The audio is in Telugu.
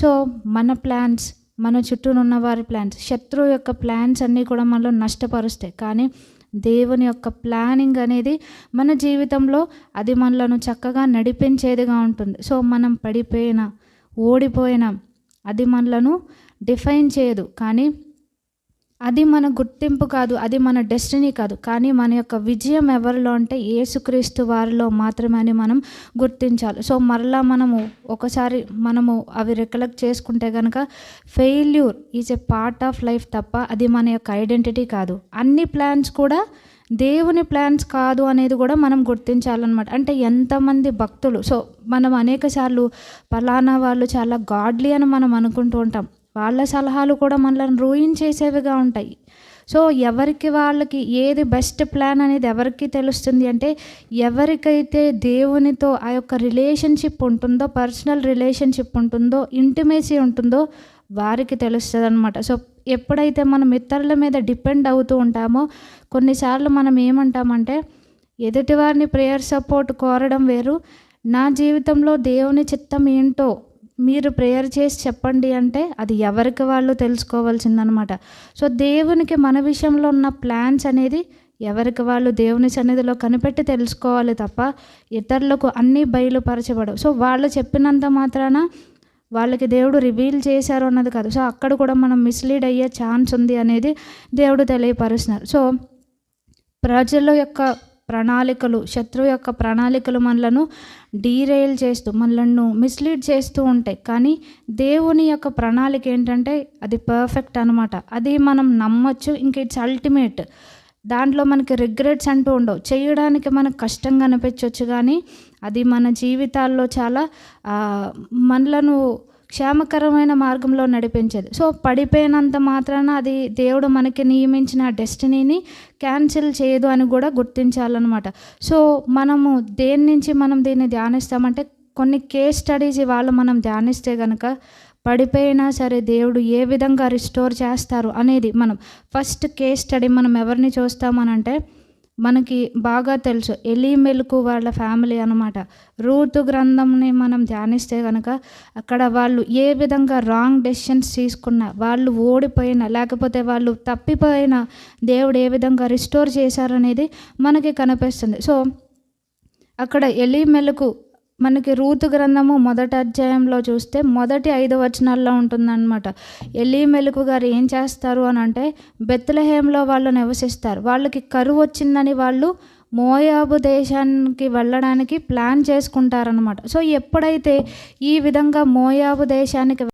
సో మన ప్లాన్స్, మన చుట్టూనున్న వారి ప్లాన్స్, శత్రువు యొక్క ప్లాన్స్ అన్నీ కూడా మనలో నష్టపరుస్తాయి. కానీ దేవుని యొక్క ప్లానింగ్ అనేది మన జీవితంలో అది మనలను చక్కగా నడిపించేదిగా ఉంటుంది. సో మనం పడిపోయినా, ఓడిపోయినా అది మనలను డిఫైన్ చేయదు. కానీ అది మన గుర్తింపు కాదు, అది మన డెస్టినీ కాదు. కానీ మన యొక్క విజయం ఎవరిలో అంటే యేసుక్రీస్తు వారిలో మాత్రమే అని మనం గుర్తించాలి. సో మరలా ఒకసారి అవి రికలెక్ట్ చేసుకుంటే కనుక failure is a part of life తప్ప అది మన యొక్క ఐడెంటిటీ కాదు. అన్ని ప్లాన్స్ కూడా దేవుని ప్లాన్స్ కాదు అనేది కూడా మనం గుర్తించాలన్నమాట. అంటే ఎంతమంది భక్తులు, సో మనం అనేక సార్లు పలానా వాళ్ళు చాలా గాడ్లీ అని మనం అనుకుంటూ ఉంటాం. వాళ్ళ సలహాలు కూడా మనల్ని రూయిన్ చేసేవిగా ఉంటాయి. సో ఎవరికి వాళ్ళకి ఏది బెస్ట్ ప్లాన్ అనేది ఎవరికి తెలుస్తుంది అంటే ఎవరికైతే దేవునితో ఆ యొక్క రిలేషన్షిప్ ఉంటుందో, పర్సనల్ రిలేషన్షిప్ ఉంటుందో, ఇంటిమేసీ ఉంటుందో వారికి తెలుస్తుంది అనమాట. సో ఎప్పుడైతే మనం ఇతరుల మీద డిపెండ్ అవుతూ ఉంటామో కొన్నిసార్లు మనం ఏమంటామంటే ఎదుటివారిని ప్రేయర్ సపోర్ట్ కోరడం వేరు, నా జీవితంలో దేవుని చిత్తం ఏంటో మీరు ప్రేయర్ చేసి చెప్పండి అంటే అది ఎవరికి వాళ్ళు తెలుసుకోవాల్సిందనమాట. సో దేవునికి మన విషయంలో ఉన్న ప్లాన్స్ అనేది ఎవరికి వాళ్ళు దేవుని సన్నిధిలో కనిపెట్టి తెలుసుకోవాలి తప్ప ఇతరులకు అన్నీ బయలుపరచబడవు. సో వాళ్ళు చెప్పినంత మాత్రాన వాళ్ళకి దేవుడు రివీల్ చేశారు అన్నది కాదు. సో అక్కడ కూడా మనం మిస్లీడ్ అయ్యే ఛాన్స్ ఉంది అనేది దేవుడు తెలియపరుస్తున్నారు. సో ప్రజల యొక్క ప్రణాళికలు, శత్రువు యొక్క ప్రణాళికలు మనలను డీరైల్ చేస్తూ మనలను మిస్లీడ్ చేస్తూ ఉంటాయి. కానీ దేవుని యొక్క ప్రణాళిక ఏంటంటే అది పర్ఫెక్ట్ అనమాట. అది మనం నమ్మొచ్చు. ఇంక ఇట్స్ అల్టిమేట్. దాంట్లో మనకి రిగ్రెట్స్ అంటూ ఉండవు. చేయడానికి మనకు కష్టంగా అనిపించవచ్చు కానీ అది మన జీవితాల్లో చాలా మనలను క్షేమకరమైన మార్గంలో నడిపించేది. సో పడిపోయినంత మాత్రాన అది దేవుడు మనకి నియమించిన డెస్టినీని క్యాన్సిల్ చేయదు అని కూడా గుర్తించాలన్నమాట. సో మనము దేని నుంచి మనం దీన్ని ధ్యానిస్తామంటే కొన్ని కేస్ స్టడీస్ ఇవాళ మనం ధ్యానిస్తే కనుక పడిపోయినా సరే దేవుడు ఏ విధంగా రిస్టోర్ చేస్తారు అనేది మనం ఫస్ట్ కేస్ స్టడీ మనం ఎవరిని చూస్తామనంటే మనకి బాగా తెలుసు ఎలీమెలకు వాళ్ళ ఫ్యామిలీ అనమాట. రూతు గ్రంథంని మనం ధ్యానిస్తే కనుక అక్కడ వాళ్ళు ఏ విధంగా రాంగ్ డెసిషన్స్ తీసుకున్నా, వాళ్ళు ఓడిపోయినా లేకపోతే వాళ్ళు తప్పిపోయినా దేవుడు ఏ విధంగా రిస్టోర్ చేశారనేది మనకి కనిపిస్తుంది. సో అక్కడ ఎలీమెలకు మనకి రూతు గ్రంథము 1వ అధ్యాయంలో చూస్తే మొదటి 5 వచనాల్లో ఉంటుందన్నమాట. ఎలీమెలకు గారు ఏం చేస్తారు అని అంటే బెత్లెహేంలో వాళ్ళు నివసిస్తారు. వాళ్ళకి కరువు వచ్చిందని వాళ్ళు మోయాబు దేశానికి వెళ్ళడానికి ప్లాన్ చేసుకుంటారనమాట. సో ఎప్పుడైతే ఈ విధంగా మోయాబు దేశానికి